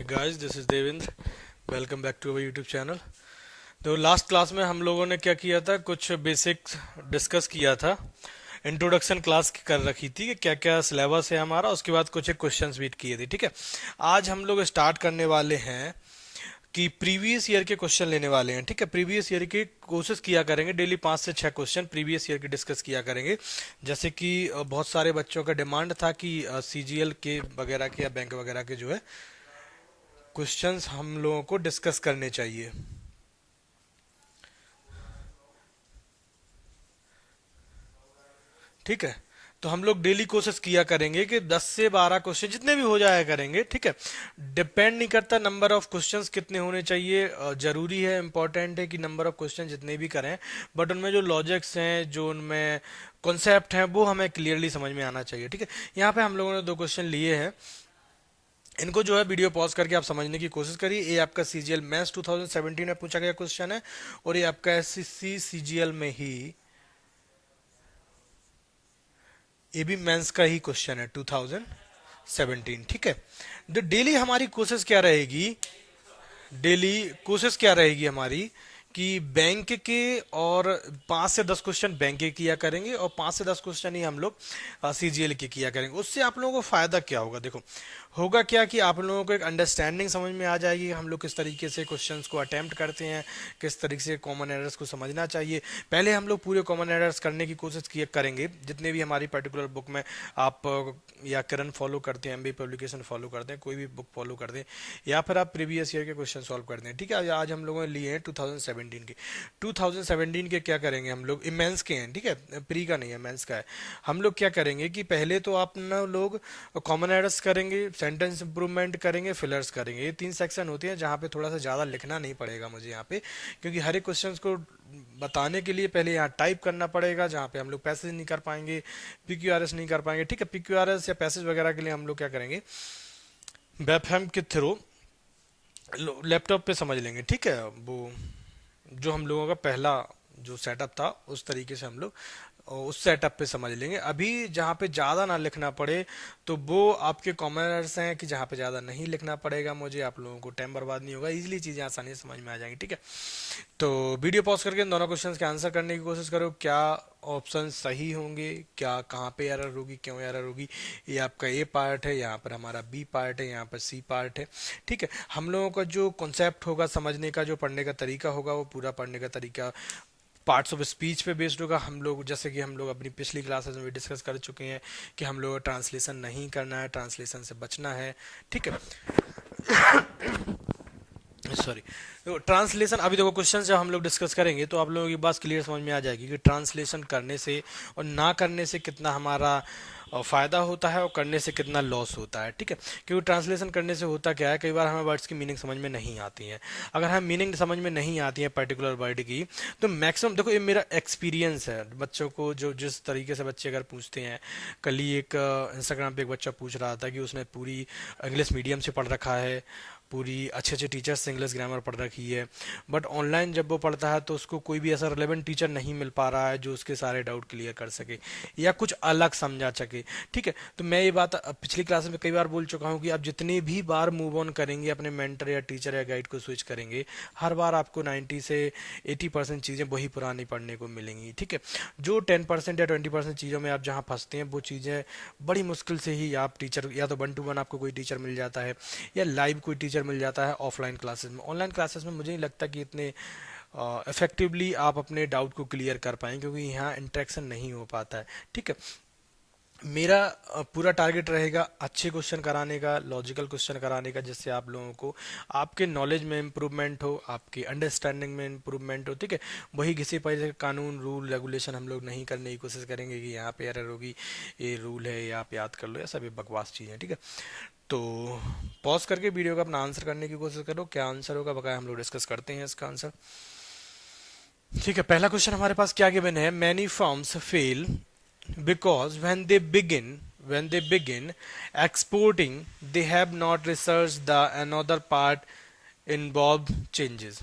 Guys, this is Devendra. Welcome back to our YouTube channel. तो last class में हम लोगों ने क्या किया था, कुछ बेसिक्स डिस्कस किया था। इंट्रोडक्शन क्लास कर रखी थी कि क्या क्या सिलेबस है हमारा, उसके बाद कुछ एक क्वेश्चंस भी किए थे। ठीक है, आज हम लोग स्टार्ट करने वाले हैं कि प्रीवियस ईयर के क्वेश्चन लेने वाले हैं। ठीक है, प्रीवियस ईयर की कोशिश किया करेंगे, डेली 5 से 6 क्वेश्चन प्रीवियस ईयर के डिस्कस किया करेंगे। जैसे कि बहुत सारे बच्चों का डिमांड था कि सीजीएल के वगैरह के या बैंक वगैरह के जो है क्वेश्चंस हम लोगों को डिस्कस करने चाहिए। ठीक है, तो हम लोग डेली कोशिश किया करेंगे कि 10 से 12 क्वेश्चन जितने भी हो जाया करेंगे। ठीक है, डिपेंड नहीं करता नंबर ऑफ क्वेश्चंस कितने होने चाहिए। जरूरी है, इंपॉर्टेंट है कि नंबर ऑफ क्वेश्चन जितने भी करें, बट उनमें जो लॉजिक्स हैं, जो उनमें कॉन्सेप्ट हैं, वो हमें क्लियरली समझ में आना चाहिए। ठीक है, यहाँ पे हम लोगों ने 2 क्वेश्चन लिए हैं। इनको जो है वीडियो पॉज करके आप समझने की कोशिश करिए। ये आपका सीजीएल मैथ्स 2017 में पूछा गया क्वेश्चन है, और ये आपका एसएससी सीजीएल में ही, ये भी मेंस का ही क्वेश्चन है 2017। ठीक है, तो डेली हमारी कोशिश क्या रहेगी, डेली कोशिश क्या रहेगी हमारी कि बैंक के, और 5 से 10 क्वेश्चन बैंक के किया करेंगे, और 5 से 10 क्वेश्चन ही हम लोग सीजीएल के किया करेंगे। उससे आप लोगों को फायदा क्या होगा, देखो होगा क्या कि आप लोगों को एक अंडरस्टैंडिंग समझ में आ जाएगी हम लोग किस तरीके से क्वेश्चंस को अटेम्प्ट करते हैं, किस तरीके से कॉमन एरर्स को समझना चाहिए। पहले हम लोग पूरे कॉमन एरर्स करने की कोशिश किया करेंगे, जितने भी हमारी पर्टिकुलर बुक में आप या करंट फॉलो करते हैं, एमबी पब्लिकेशन फॉलो करते हैं, कोई भी बुक फॉलो करते हैं, या फिर आप प्रीवियस ईयर के क्वेश्चन सॉल्व करते हैं। ठीक है, आज हम लोगों ने लिए हैं 2017 के। 2017 के क्या करेंगे हम लोग, मेंस के हैं। ठीक है, प्री का नहीं है, मेंस का है। हम लोग क्या करेंगे कि पहले तो आप ना लोग कॉमन एरर्स करेंगे, सेंटेंस इंप्रूवमेंट करेंगे, फिलर्स करेंगे। ये 3 सेक्शन होते हैं जहाँ पे थोड़ा सा ज़्यादा लिखना नहीं पड़ेगा मुझे यहाँ पे, क्योंकि हर एक क्वेश्चन को बताने के लिए पहले यहाँ टाइप करना पड़ेगा, जहाँ पे हम लोग पैसेज नहीं कर पाएंगे, पीक्यूआरएस नहीं कर पाएंगे। ठीक है, पीक्यूआरएस या पैसेज वगैरह के लिए हम लोग क्या करेंगे, वेबहैम के थ्रू लैपटॉप पे समझ लेंगे। ठीक है, वो जो हम लोगों का पहला जो सेटअप था उस तरीके से हम लोग उस सेटअप पे समझ लेंगे। अभी जहाँ पे ज़्यादा ना लिखना पड़े, तो वो आपके कॉमनर्स हैं कि जहाँ पे ज़्यादा नहीं लिखना पड़ेगा मुझे, आप लोगों को टाइम बर्बाद नहीं होगा, इजीली चीज़ें आसानी से समझ में आ जाएंगी। ठीक है, तो वीडियो पॉज करके इन दोनों क्वेश्चंस के आंसर करने की कोशिश करो, क्या ऑप्शन सही होंगे, क्या कहाँ पे एरर होगी, क्यों एरर होगी। ये आपका ए पार्ट है, यहाँ पर हमारा बी पार्ट है, यहाँ पर सी पार्ट है। ठीक है, हम लोगों का जो कॉन्सेप्ट होगा, समझने का जो पढ़ने का तरीका होगा, वो पूरा पढ़ने का तरीका पार्ट्स ऑफ स्पीच पे बेस्ड होगा। हम लोग जैसे कि हम लोग अपनी पिछली क्लासेस में भी डिस्कस कर चुके हैं कि हम लोग ट्रांसलेशन नहीं करना है, ट्रांसलेशन से बचना है। ठीक है, सॉरी, तो ट्रांसलेशन, अभी देखो क्वेश्चन जब हम लोग डिस्कस करेंगे तो आप लोगों की बात क्लियर समझ में आ जाएगी कि ट्रांसलेशन करने से और ना करने से कितना हमारा फायदा होता है, और करने से कितना लॉस होता है। ठीक है, क्योंकि ट्रांसलेशन करने से होता क्या है, कई बार हमें वर्ड्स की मीनिंग समझ में नहीं आती है। अगर हमें मीनिंग समझ में नहीं आती है पर्टिकुलर वर्ड की, तो मैक्सिमम, देखो ये मेरा एक्सपीरियंस है, बच्चों को जो जिस तरीके से बच्चे अगर पूछते हैं, कल ही एक इंस्टाग्राम पे एक बच्चा पूछ रहा था कि उसने पूरी इंग्लिश मीडियम से पढ़ रखा है, पूरी अच्छे अच्छे टीचर्स से इंग्लिश ग्रामर पढ़ रखी है, बट ऑनलाइन जब वो पढ़ता है तो उसको कोई भी ऐसा रिलेवेंट टीचर नहीं मिल पा रहा है जो उसके सारे डाउट क्लियर कर सके या कुछ अलग समझा सके। ठीक है, तो मैं ये बात पिछली क्लास में कई बार बोल चुका हूँ कि आप जितनी भी बार मूव ऑन करेंगे, अपने मेंटर या टीचर या गाइड को स्विच करेंगे, हर बार आपको 90 से 80% चीज़ें वही पुरानी पढ़ने को मिलेंगी। ठीक है, जो 10% या 20% चीज़ों में आप जहाँ फंसते हैं, वो चीज़ें बड़ी मुश्किल से ही आप टीचर, या तो 1 to 1 आपको कोई टीचर मिल जाता है, या लाइव कोई टीचर मिल जाता है ऑफलाइन क्लासेस में। ऑनलाइन क्लासेस में मुझे नहीं लगता कि इतने इफेक्टिवली आप अपने डाउट को क्लियर कर पाएंगे, क्योंकि यहाँ इंटरेक्शन नहीं हो पाता है। ठीक है, मेरा पूरा टारगेट रहेगा अच्छे क्वेश्चन कराने का, लॉजिकल क्वेश्चन कराने का, जिससे आप लोगों को आपके नॉलेज में इम्प्रूवमेंट हो, आपकी अंडरस्टैंडिंग में इम्प्रूवमेंट हो। ठीक है, वही घिसे पड़े कानून रूल रेगुलेशन हम लोग नहीं करने की कोशिश करेंगे कि यहाँ पे एरर होगी, ये रूल है, ये आप याद कर लो, या सब ये बकवास चीज़ें। ठीक है, तो पॉज करके वीडियो का अपना आंसर करने की कोशिश करो, क्या आंसर होगा बकाया हम लोग डिस्कस करते हैं इसका आंसर। ठीक है, पहला क्वेश्चन हमारे पास क्या गिवन है, many firms fail because when they begin exporting they have not researched the another part involved changes.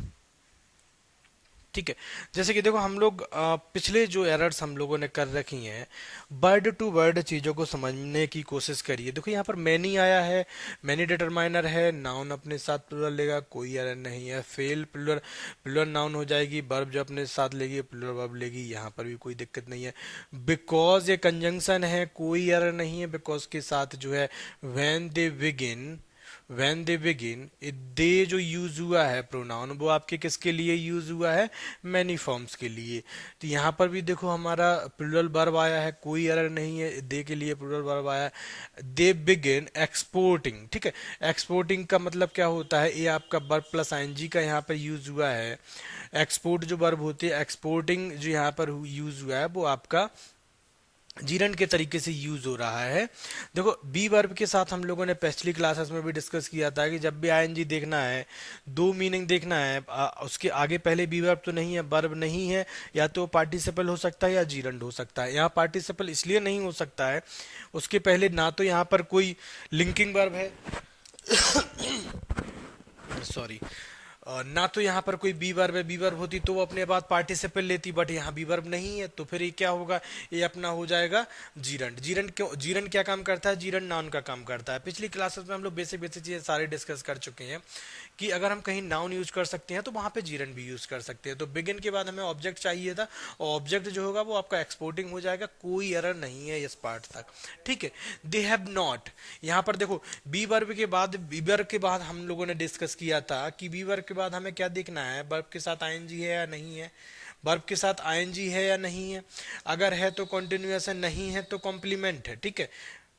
ठीक है। जैसे कि देखो हम लोग पिछले जो एरर्स हम लोगों ने कर रखी हैं, वर्ड टू वर्ड चीज़ों को समझने की कोशिश करिए। देखो यहाँ पर मैनी आया है, मैनी डिटरमाइनर है, नाउन अपने साथ प्लूरल लेगा, कोई एरर नहीं है। फेल प्लूरल, प्लूरल नाउन हो जाएगी, वर्ब जो अपने साथ लेगी प्लूरल वर्ब लेगी, यहाँ पर भी कोई दिक्कत नहीं है। बिकॉज ये कंजंक्शन है, कोई एरर नहीं है, बिकॉज के साथ जो है व्हेन दे बिगिन, दे जो यूज हुआ है प्रोनाउन, वो आपके किसके लिए यूज हुआ है, मैनी फॉर्म्स के लिए। तो यहाँ पर भी देखो हमारा प्लूरल वर्ब आया है, कोई एरर नहीं है, दे के लिए प्लूरल वर्ब आया है। दे बिगिन एक्सपोर्टिंग, ठीक है। एक्सपोर्टिंग का मतलब क्या होता है, ये आपका वर्ब प्लस आईएनजी का यहाँ पर यूज हुआ है। एक्सपोर्ट जो वर्ब होती है, एक्सपोर्टिंग जो यहाँ पर यूज हुआ है वो आपका जीरंड के तरीके से यूज हो रहा है। देखो बी वर्ब के साथ हम लोगों ने पिछली क्लासेस में भी डिस्कस किया था कि जब भी आईएनजी देखना है, दो मीनिंग देखना है, उसके आगे पहले बी वर्ब तो नहीं है, वर्ब नहीं है, या तो पार्टिसिपल हो सकता है या जीरंड हो सकता है। यहाँ पार्टिसिपल इसलिए नहीं हो सकता है, उसके पहले ना तो यहाँ पर कोई लिंकिंग वर्ब है, सॉरी, ना तो यहाँ पर कोई बी वर्ब है, बी वर्ब होती तो वो अपने बाद पार्टिसिपल लेती, बट यहाँ बी वर्ब नहीं है, तो फिर ये क्या होगा, ये अपना हो जाएगा जीरंड। जीरंड क्यों, जीरंड क्या काम करता है, जीरंड नाउन का काम करता है। पिछली क्लासेस में हम लोग बेसिक बेसिक चीजें सारे डिस्कस कर चुके हैं कि अगर हम कहीं नाउन यूज कर सकते हैं तो वहां पे जीरंड भी यूज कर सकते हैं। तो बिगिन के बाद हमें ऑब्जेक्ट चाहिए था, और ऑब्जेक्ट जो होगा वो आपका एक्सपोर्टिंग हो जाएगा, कोई एरर नहीं है इस पार्ट तक, ठीक है। दे हैव नॉट, यहाँ पर देखो बी वर्ब के बाद, बी वर्ब के बाद हम लोगों ने डिस्कस किया था कि बी वर्ब के बाद हमें क्या देखना है, वर्ब के साथ आईएनजी है या नहीं है, वर्ब के साथ आईएनजी है या नहीं है, अगर है तो कॉन्टिन्यूअस है, नहीं है तो कॉम्प्लीमेंट है, ठीक है।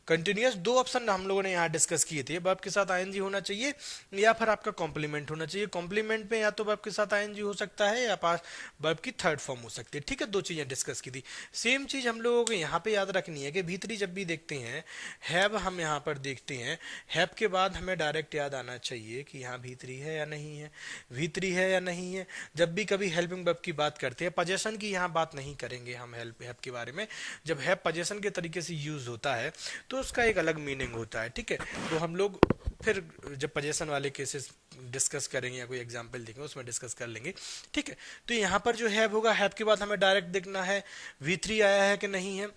कंटिन्यूअस दो ऑप्शन हम लोगों ने यहाँ डिस्कस किए थे, वर्ब के साथ आईएनजी होना चाहिए या फिर आपका कॉम्प्लीमेंट होना चाहिए। कॉम्प्लीमेंट में या तो वर्ब के साथ आईएनजी हो सकता है या पास वर्ब की थर्ड फॉर्म हो सकती है, ठीक है। दो चीजें डिस्कस की थी। सेम चीज हम लोगों को यहाँ पे याद रखनी है कि भीतरी जब भी देखते हैं, हैव हम यहाँ पर देखते हैं, हैव के बाद हमें डायरेक्ट याद आना चाहिए कि यहाँ भीतरी है या नहीं है, भीतरी है या नहीं है। जब भी कभी हेल्पिंग वर्ब की बात करते हैं, पजेशन की यहाँ बात नहीं करेंगे हम हेल्प के बारे में। जब हैव पजेशन के तरीके से यूज होता है तो उसका एक अलग मीनिंग होता है, ठीक है। तो हम लोग फिर जब पजेशन वाले केसेस डिस्कस करेंगे या कोई एग्जांपल देंगे उसमें डिस्कस कर लेंगे, ठीक है। तो यहाँ पर जो हैव होगा, हैव के बाद हमें डायरेक्ट देखना है V3 आया है कि नहीं है।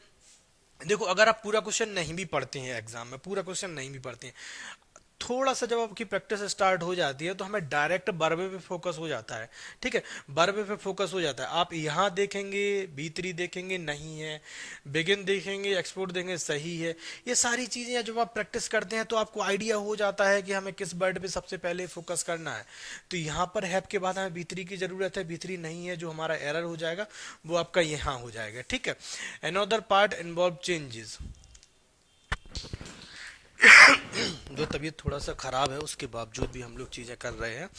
देखो अगर आप पूरा क्वेश्चन नहीं भी पढ़ते हैं एग्जाम में, पूरा क्वेश्चन नहीं भी पढ़ते हैं, थोड़ा सा जब आपकी प्रैक्टिस स्टार्ट हो जाती है तो हमें डायरेक्ट वर्ब पे फोकस हो जाता है, ठीक है। वर्ब पे फोकस हो जाता है। आप यहाँ देखेंगे B3 देखेंगे नहीं है, बिगिन देखेंगे, एक्सपोर्ट देखेंगे सही है। ये सारी चीजें जब आप प्रैक्टिस करते हैं तो आपको आइडिया हो जाता है कि हमें किस वर्ड पे सबसे पहले फोकस करना है। तो यहाँ पर हैव के बाद हमें B3 की जरूरत है, B3 नहीं है, जो हमारा एरर हो जाएगा वो आपका यहाँ हो जाएगा, ठीक है। Another part involve changes. जो तबीयत थोड़ा सा खराब है उसके बावजूद भी हम लोग चीजें कर रहे हैं,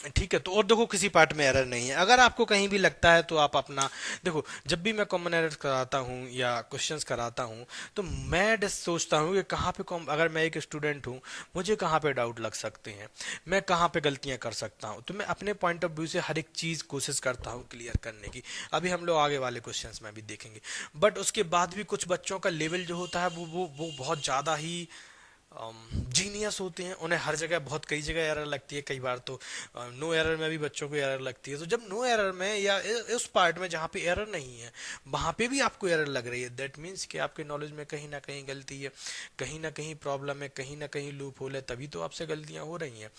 ठीक है। तो और देखो किसी पार्ट में एरर नहीं है। अगर आपको कहीं भी लगता है तो आप अपना देखो, जब भी मैं कॉमन एरर कराता हूँ या क्वेश्चंस कराता हूँ तो मैं सोचता हूँ कि कहाँ पे अगर मैं एक स्टूडेंट हूँ, मुझे कहाँ पे डाउट लग सकते हैं, मैं कहाँ पे गलतियाँ कर सकता हूँ, तो मैं अपने पॉइंट ऑफ व्यू से हर एक चीज़ कोशिश करता हूँ क्लियर करने की। अभी हम लोग आगे वाले क्वेश्चंस में भी देखेंगे। बट उसके बाद भी कुछ बच्चों का लेवल जो होता है वो बहुत ज़्यादा ही जीनियस होते हैं, उन्हें हर जगह बहुत कई जगह एरर लगती है। कई बार तो नो एरर में भी बच्चों को एरर लगती है। तो जब नो एरर में या उस पार्ट में जहाँ पे एरर नहीं है वहाँ पे भी आपको एरर लग रही है, दैट मीन्स कि आपके नॉलेज में कहीं ना कहीं गलती है, कहीं ना कहीं प्रॉब्लम है, कहीं ना कहीं लूप होल है, तभी तो आपसे गलतियाँ हो रही हैं।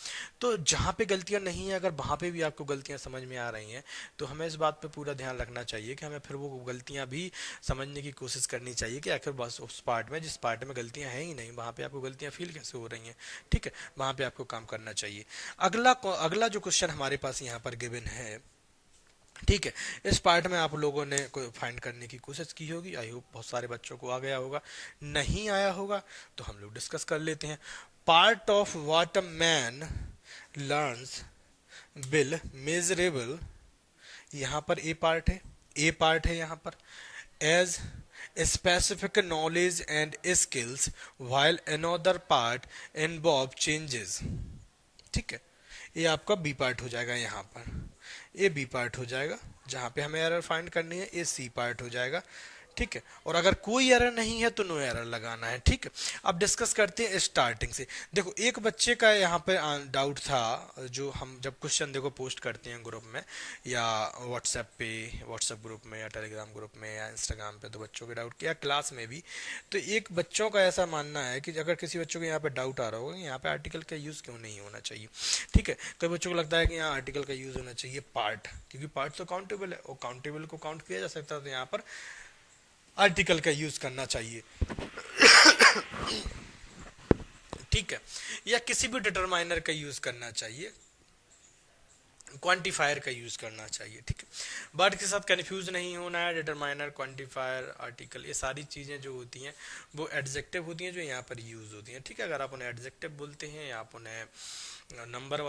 तो जहाँ पे गलतियाँ नहीं है, अगर वहाँ पे भी आपको गलतियाँ समझ में आ रही हैं तो हमें इस बात पर पूरा ध्यान रखना चाहिए कि हमें फिर वो गलतियाँ भी समझने की कोशिश करनी चाहिए कि आखिर बस उस पार्ट में, जिस पार्ट में गलतियाँ हैं ही नहीं, वहाँ पे आपको गलतियाँ फील कैसे हो रही हैं, ठीक है, वहां पे आपको काम करना चाहिए। अगला जो क्वेश्चन हमारे पास यहाँ पर गिवन है, ठीक है, इस पार्ट में आप लोगों ने कोई फाइंड करने की कोशिश की होगी। आई होप बहुत सारे बच्चों को आ गया होगा, नहीं आया होगा तो हम लोग डिस्कस कर लेते हैं। Part of what a man learns will measurable, यहाँ पर ए पार्ट है, ए पार्ट है यहाँ पर, as specific knowledge and skills while another part involve changes, ठीक है। ये आपका बी पार्ट हो जाएगा, यहाँ पर ये बी पार्ट हो जाएगा, जहाँ पे हमें एरर फाइंड करनी है ये सी पार्ट हो जाएगा, ठीक है, और अगर कोई एरर नहीं है तो नो एरर लगाना है। ठीक है, अब डिस्कस करते हैं स्टार्टिंग से। देखो एक बच्चे का यहाँ पे डाउट था, जो हम जब क्वेश्चन देखो पोस्ट करते हैं ग्रुप में या व्हाट्सएप पे, व्हाट्सएप ग्रुप में या टेलीग्राम ग्रुप में या इंस्टाग्राम पे, तो बच्चों के डाउट किया क्लास में भी। तो एक बच्चों का ऐसा मानना है कि अगर किसी बच्चों को यहाँ पे डाउट आ रहा होगा यहाँ पे आर्टिकल का यूज क्यों नहीं होना चाहिए। ठीक है, कई बच्चों को लगता है कि यहाँ आर्टिकल का यूज होना चाहिए पार्ट, क्योंकि पार्ट तो काउंटेबल है और काउंटेबल को काउंट किया जा सकता है, तो यहाँ पर आर्टिकल का यूज करना चाहिए। ठीक है, या किसी भी डिटरमाइनर का यूज करना चाहिए, क्वांटिफायर का यूज करना चाहिए। ठीक है, वर्ड के साथ कंफ्यूज नहीं होना है। डिटरमाइनर, क्वांटिफायर, आर्टिकल, ये सारी चीजें जो होती हैं वो एडजेक्टिव होती हैं जो यहाँ पर यूज होती हैं। ठीक है, अगर आप उन्हें एडजेक्टिव बोलते हैं या आप उन्हें नंबर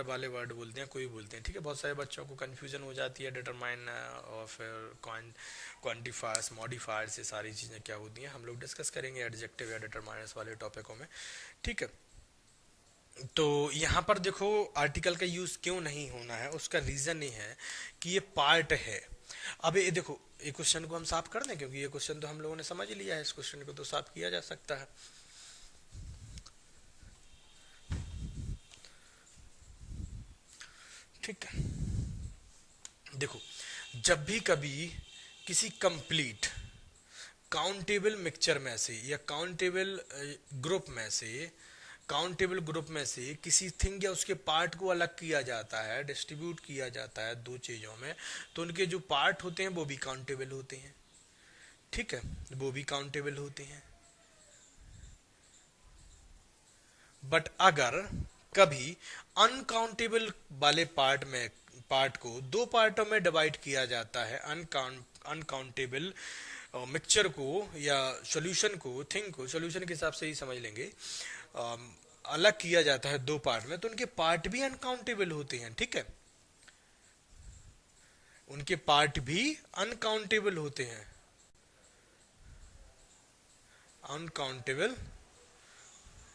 वाले वर्ड बोलते हैं, कोई बोलते हैं। ठीक है, बहुत सारे बच्चों को कंफ्यूजन हो जाती है डिटरमाइन और फिर क्वांटिफायर्स, मॉडिफायर्स, ये सारी चीज़ें क्या होती हैं हम लोग डिस्कस करेंगे एडजेक्टिव या डिटरमाइनर्स वाले टॉपिकों में। ठीक है, तो यहाँ पर देखो आर्टिकल का यूज क्यों नहीं होना है, उसका रीजन ये है कि ये पार्ट है। अब ये देखो, ये क्वेश्चन को हम साफ कर दें, क्योंकि ये क्वेश्चन तो हम लोगों ने समझ लिया है, इस क्वेश्चन को तो साफ किया जा सकता है। ठीक है, देखो जब भी कभी किसी कंप्लीट काउंटेबल मिक्सचर में से या काउंटेबल ग्रुप में से किसी थिंग या उसके पार्ट को अलग किया जाता है, डिस्ट्रीब्यूट किया जाता है दो चीजों में, तो उनके जो पार्ट होते हैं वो भी काउंटेबल होते हैं। ठीक है, वो भी काउंटेबल होते हैं। बट अगर कभी अनकाउंटेबल वाले पार्ट को दो पार्टों में डिवाइड किया जाता है, अनकाउंटेबल मिक्सचर को या सॉल्यूशन को, थिंग को सॉल्यूशन के हिसाब से ही समझ लेंगे, अलग किया जाता है दो पार्ट में, तो उनके पार्ट भी अनकाउंटेबल होते हैं। ठीक है, उनके पार्ट भी अनकाउंटेबल होते हैं, अनकाउंटेबल,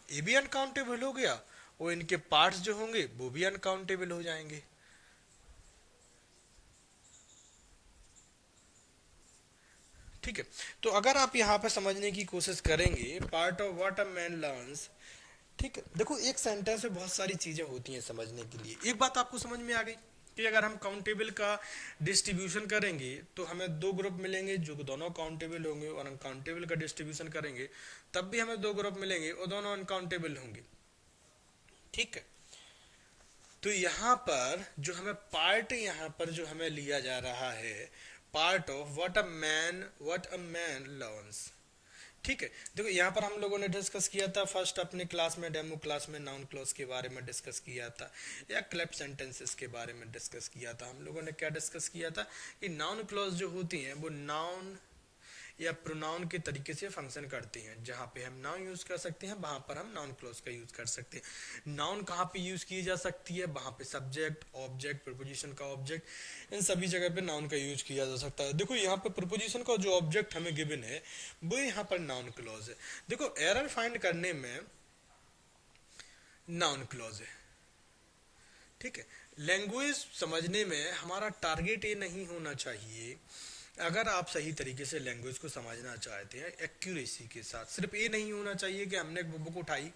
ये भी अनकाउंटेबल हो गया और इनके पार्ट्स जो होंगे वो भी अनकाउंटेबल हो जाएंगे। ठीक है, तो अगर आप यहाँ पे समझने की कोशिश करेंगे part of what a man learns. ठीक है, देखो एक सेंटेंस में बहुत सारी चीजें होती हैं समझने के लिए। एक बात आपको समझ में आ गई कि अगर हम काउंटेबल का डिस्ट्रीब्यूशन करेंगे तो हमें दो ग्रुप मिलेंगे जो दोनों काउंटेबल होंगे, और अनकाउंटेबल का डिस्ट्रीब्यूशन करेंगे तब भी हमें दो ग्रुप मिलेंगे और दोनों अनकाउंटेबल होंगे। ठीक है, तो यहाँ पर जो हमें पार्ट यहाँ पर जो हमें लिया जा रहा है, part of what a man learns. ठीक है, देखो यहाँ पर हम लोगों ने डिस्कस किया था फर्स्ट अपने क्लास में, डेमो क्लास में, नाउन क्लॉज के बारे में डिस्कस किया था, या क्लैप सेंटेंसेस के बारे में डिस्कस किया था। हम लोगों ने क्या डिस्कस किया था कि नाउन क्लॉज जो होती हैं वो नाउन या प्रोनाउन के तरीके से फंक्शन करती हैं। जहाँ पे हम नाउन यूज कर सकते हैं वहां पर हम नाउन क्लॉज का यूज कर सकते हैं। नाउन कहाँ पे यूज की जा सकती है, वहां पे सब्जेक्ट, ऑब्जेक्ट, प्रीपोजिशन का ऑब्जेक्ट, इन सभी जगह पे नाउन का यूज किया जा सकता है। देखो यहाँ पे प्रीपोजिशन का जो ऑब्जेक्ट हमें गिवन है वो यहाँ पर नाउन क्लॉज है। देखो एरर फाइंड करने में नाउन क्लॉज है। ठीक है, लैंग्वेज समझने में हमारा टारगेट ये नहीं होना चाहिए, अगर आप सही तरीके से लैंग्वेज को समझना चाहते हैं एक्यूरेसी के साथ, सिर्फ ये नहीं होना चाहिए कि हमने एक बुक उठाई,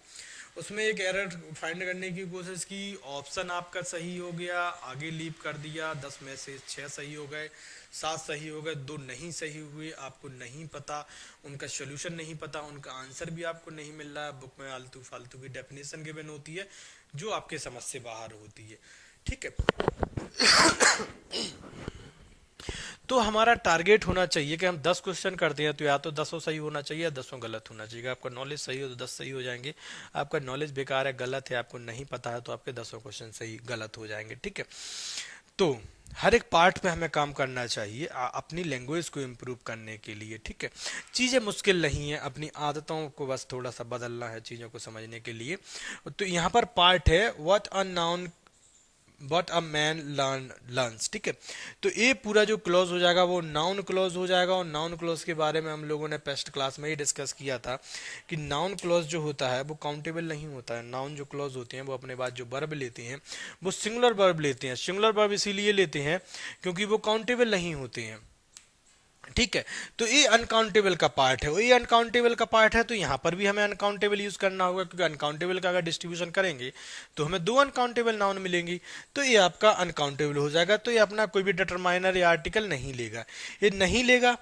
उसमें एक एरर फाइंड करने की कोशिश की, ऑप्शन आपका सही हो गया, आगे लीप कर दिया, 10 में से 6 सही हो गए, 7 सही हो गए, 2 नहीं सही हुए, आपको नहीं पता, उनका सोल्यूशन नहीं पता, उनका आंसर भी आपको नहीं मिल रहा है, बुक में आलतू फालतू की डेफिनेशन गिवन होती है जो आपके समझ से बाहर होती है। ठीक है, तो हमारा टारगेट होना चाहिए कि हम 10 क्वेश्चन करते हैं तो या तो 10 सही होना चाहिए या 10 गलत होना चाहिए। आपका नॉलेज सही हो तो 10 सही हो जाएंगे, आपका नॉलेज बेकार है, गलत है, आपको नहीं पता है तो आपके 10 क्वेश्चन सही गलत हो जाएंगे। ठीक है, तो हर एक पार्ट पे हमें काम करना चाहिए अपनी लैंग्वेज को इम्प्रूव करने के लिए। ठीक है, चीज़ें मुश्किल नहीं है, अपनी आदतों को बस थोड़ा सा बदलना है चीज़ों को समझने के लिए। तो यहाँ पर पार्ट है व्हाट अ मैन लर्न्स। ठीक है, तो ये पूरा जो क्लॉज हो जाएगा वो नाउन क्लॉज हो जाएगा, और नाउन क्लॉज के बारे में हम लोगों ने फर्स्ट क्लास में ही डिस्कस किया था कि नाउन क्लॉज जो होता है वो काउंटेबल नहीं होता है। नाउन जो क्लॉज होते हैं वो अपने बाद जो वर्ब लेते हैं वो सिंगुलर वर्ब लेते हैं। सिंगुलर वर्ब इसीलिए लेते हैं क्योंकि वो काउंटेबल नहीं होते हैं। ठीक है। तो ये अनकाउंटेबल का पार्ट है, ये अनकाउंटेबल का पार्ट है, तो यहाँ पर भी हमें अनकाउंटेबल यूज करना होगा, क्योंकि अनकाउंटेबल का अगर डिस्ट्रीब्यूशन करेंगे तो हमें दो अनकाउंटेबल नाउन मिलेंगी, तो ये आपका अनकाउंटेबल हो जाएगा। तो ये अपना कोई भी डिटरमाइनर या आर्टिकल नहीं लेगा, ये नहीं लेगा।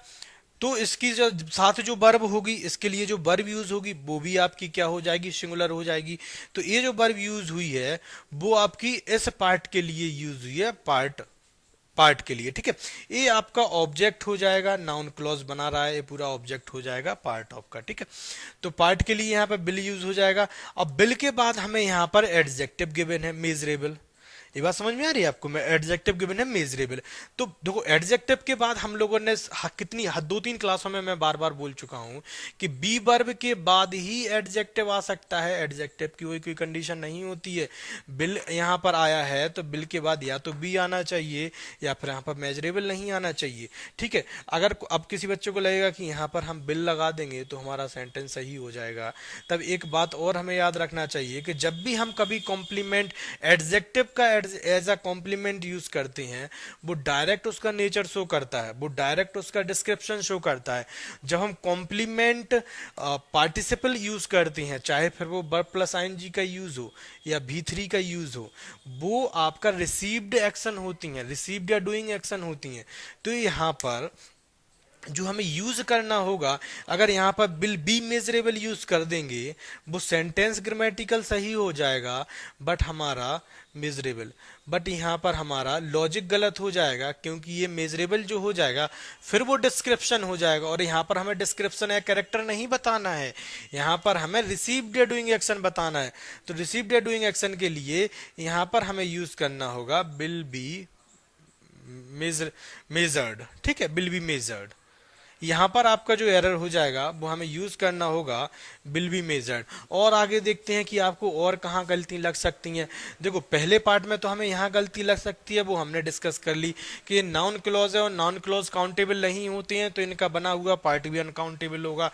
तो इसकी जो साथ जो वर्ब होगी, इसके लिए जो वर्ब यूज होगी वो भी आपकी क्या हो जाएगी, सिंगुलर हो जाएगी। तो ये जो वर्ब यूज हुई है वो आपकी इस पार्ट के लिए यूज हुई है, पार्ट पार्ट के लिए, ठीक है। ये आपका ऑब्जेक्ट हो जाएगा, नाउन क्लॉज बना रहा है, ये पूरा ऑब्जेक्ट हो जाएगा पार्ट ऑफ का, ठीक है। तो पार्ट के लिए यहाँ पर बिल यूज हो जाएगा। अब बिल के बाद हमें यहाँ पर एडजेक्टिव गिवन है, मेजरेबल। ये बात समझ में आ रही है आपको, मैं एडजेक्टिव गिवन है मेजरेबल। तो देखो एडजेक्टिव के बाद हम लोगों ने कितनी 2-3 क्लासों में मैं बार बार बोल चुका हूं कि बी वर्ब के बाद ही एडजेक्टिव आ सकता है, एडजेक्टिव की कोई कंडीशन नहीं होती है। बिल यहाँ पर आया है तो बिल के बाद या तो बी आना चाहिए या फिर यहाँ पर मेजरेबल नहीं आना चाहिए, ठीक है। अगर अब किसी बच्चे को लगेगा कि यहाँ पर हम बिल लगा देंगे तो हमारा सेंटेंस सही हो जाएगा, तब एक बात और हमें याद रखना चाहिए कि जब भी हम कभी कॉम्प्लीमेंट एडजेक्टिव का एज अ कॉम्प्लीमेंट यूज करते हैं, वो डायरेक्ट उसका नेचर शो करता है, वो डायरेक्ट उसका डिस्क्रिप्शन शो करता है। जब हम कॉम्प्लीमेंट पार्टिसिपल यूज करते हैं, चाहे फिर वो वर्ब प्लस आईएनजी का यूज हो या V3 का यूज हो, वो आपका रिसीव्ड एक्शन होती हैं, रिसीव्ड या डूइंग एक्शन होती हैं। तो यहाँ पर जो हमें यूज करना होगा, अगर यहाँ पर बिल बी मेजरेबल यूज कर देंगे, वो सेंटेंस ग्रामेटिकल सही हो जाएगा बट हमारा मेजरेबल, बट यहाँ पर हमारा लॉजिक गलत हो जाएगा, क्योंकि ये मेजरेबल जो हो जाएगा फिर वो डिस्क्रिप्शन हो जाएगा, और यहाँ पर हमें डिस्क्रिप्शन या कैरेक्टर नहीं बताना है, यहाँ पर हमें रिसीव्ड या डूइंग एक्शन बताना है। तो रिसीव्ड या डूइंग एक्शन के लिए यहाँ पर हमें यूज करना होगा बिल बी मेजर्ड, ठीक है, बिल बी मेजर्ड। यहाँ पर आपका जो एरर हो जाएगा वो हमें यूज करना होगा विल बी मेजर्ड। और आगे देखते हैं कि आपको और कहाँ गलती लग सकती है। देखो पहले पार्ट में तो हमें यहाँ गलती लग सकती है, वो हमने डिस्कस कर ली कि नाउन क्लॉज है और नाउन क्लॉज काउंटेबल नहीं होते हैं, तो इनका बना हुआ पार्ट भी अनकाउंटेबल होगा।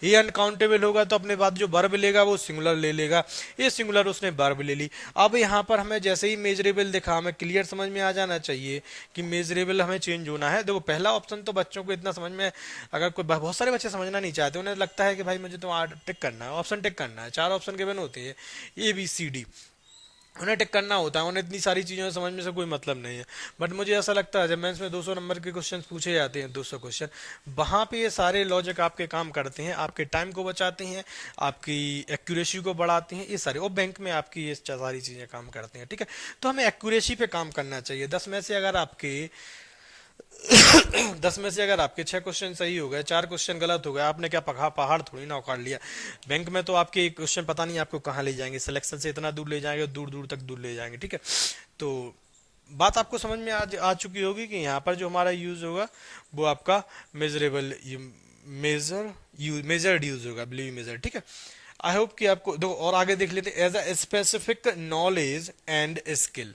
ये अनकाउंटेबल होगा तो अपने बाद जो वर्ब लेगा वो सिंगुलर ले लेगा, ये सिंगुलर उसने वर्ब ले ली। अब यहाँ पर हमें जैसे ही मेजरेबल दिखा, हमें क्लियर समझ में आ जाना चाहिए कि मेजरेबल हमें चेंज होना है। देखो पहला ऑप्शन तो बच्चों को इतना समझ में, अगर कोई बहुत सारे बच्चे समझना नहीं चाहते, उन्हें लगता है कि भाई मुझे तो टिक करना है, ऑप्शन टिक करना है, 4 ऑप्शन गिवन होते हैं ABCD, उन्हें टिक करना होता है, उन्हें इतनी सारी चीज़ों समझ में से कोई मतलब नहीं है। बट मुझे ऐसा लगता है जब मैं इसमें 200 नंबर के क्वेश्चन पूछे जाते हैं, 200 क्वेश्चन, वहाँ पे ये सारे लॉजिक आपके काम करते हैं, आपके टाइम को बचाते हैं, आपकी एक्यूरेसी को बढ़ाते हैं, ये सारे, और बैंक में आपकी ये सारी चीज़ें काम करते हैं, ठीक है। तो हमें एक्यूरेसी पे काम करना चाहिए। 10 में से अगर आपके 10 में से अगर आपके 6 क्वेश्चन सही हो गए, 4 क्वेश्चन गलत हो गए, आपने क्या पहाड़ थोड़ी ना उखाड़ लिया। बैंक में तो आपके क्वेश्चन पता नहीं आपको कहाँ ले जाएंगे, सिलेक्शन से इतना दूर ले जाएंगे, दूर दूर तक दूर ले जाएंगे, ठीक है। तो बात आपको समझ में आ चुकी होगी कि यहाँ पर जो हमारा यूज होगा वो आपका मेजरेबल मेजर्ड यूज होगा, बिलीव मेजर, ठीक है। आई होप कि आपको दो और आगे देख लेते as a specific knowledge and skill,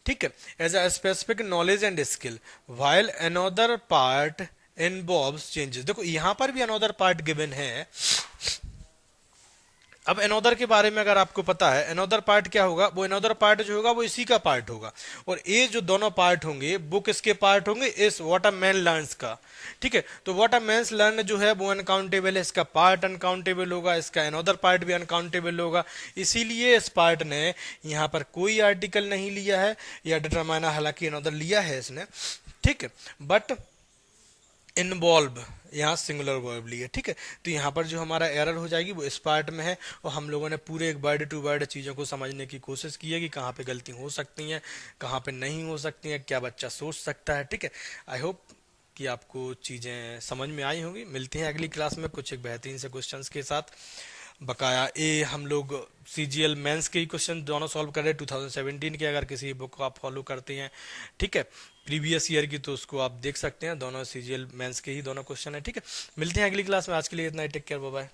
ठीक है, as a specific knowledge and skill while another part involves changes. देखो यहां पर भी अनदर पार्ट गिवन है। अब एनोदर के बारे में अगर आपको पता है, एनोदर पार्ट क्या होगा, वो एनोदर पार्ट जो होगा वो इसी का पार्ट होगा, और ये जो दोनों पार्ट होंगे वो किसके पार्ट होंगे, इस व्हाट अ मैन लर्न्स का, ठीक है। तो व्हाट अ मैन लर्न जो है वो अनकाउंटेबल है, इसका पार्ट अनकाउंटेबल होगा, इसका एनोदर पार्ट भी अनकाउंटेबल होगा, इसीलिए इस पार्ट ने यहाँ पर कोई आर्टिकल नहीं लिया है या डिटरमाइनर, हालांकि एनोदर लिया है इसने, ठीक है, बट इन्वॉल्व यहाँ सिंगुलर वर्ब लिया, ठीक है। तो यहाँ पर जो हमारा एरर हो जाएगी वो इस पार्ट में है, और हम लोगों ने पूरे एक वर्ड टू वर्ड चीज़ों को समझने की कोशिश की है कि कहाँ पे गलती हो सकती है, कहाँ पे नहीं हो सकती है, क्या बच्चा सोच सकता है, ठीक है। आई होप कि आपको चीज़ें समझ में आई होंगी। मिलते हैं अगली क्लास में कुछ एक बेहतरीन से क्वेश्चंस के साथ। बकाया हम लोग CGL मेंस के ही क्वेश्चन दोनों सॉल्व कर रहे हैं 2017 के, अगर किसी बुक को आप फॉलो करते हैं, ठीक है, प्रीवियस ईयर की, तो उसको आप देख सकते हैं, दोनों CGL मेंस के ही दोनों क्वेश्चन है, ठीक है। मिलते हैं अगली क्लास में, आज के लिए इतना ही, टेक केयर, बाय बाय।